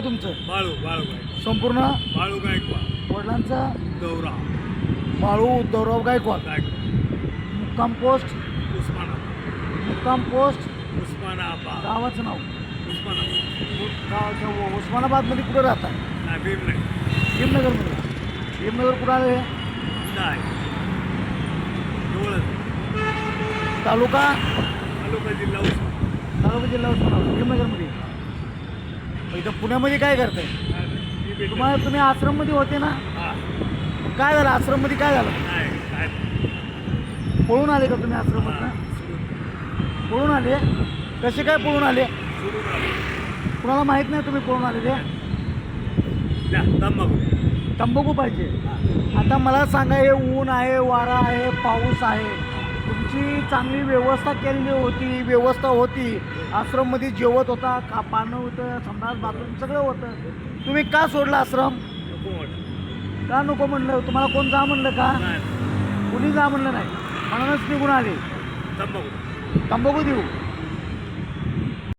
तुमचं बाळू गायकवाड. संपूर्ण बाळू गायकवाड. वडिलांचं गौरा बाळू उद्धवराव गायकवाड. मुक्काम पोस्ट उस्मानाबाद. गावाचं नाव उस्मानाबाद. उस्मानाबादमध्ये कुठं राहता? नाही भीम नाही. भीमनगरमध्ये. भीमनगर कुठं आले? नाही जवळच. तालुका तालुका जिल्हा उस्मानाबाद. तालुका जिल्हा उस्मानाबाद भीमनगरमध्ये. इथं पुण्यामध्ये काय करताय तुम्ही आश्रममध्ये होते ना? हां. काय झालं आश्रममध्ये? काय झालं? नाही काय पळून आले का तुम्ही आश्रमातनं? पळून आले? कसे काय पळून आले? सोडून आलो. कुणाला माहीत नाही तुम्ही पळून आले ते? द्या तंबाखू. तंबाखू पाहिजे. आता मला सांगा, हे ऊन आहे, वारा आहे, पाऊस आहे, तुमची चांगली व्यवस्था केलेली होती, व्यवस्था होती, आश्रममध्ये जेवत होता, पानं होतं, संडास बाथरूम सगळं होतं, तुम्ही का सोडला आश्रम? नको वाटत. का नको म्हणलं? तुम्हाला कोण जा म्हणलं का? नाही कुणी जा म्हणलं नाही, म्हणूनच निघून आले. तंबाखू. तंबाखू देऊ?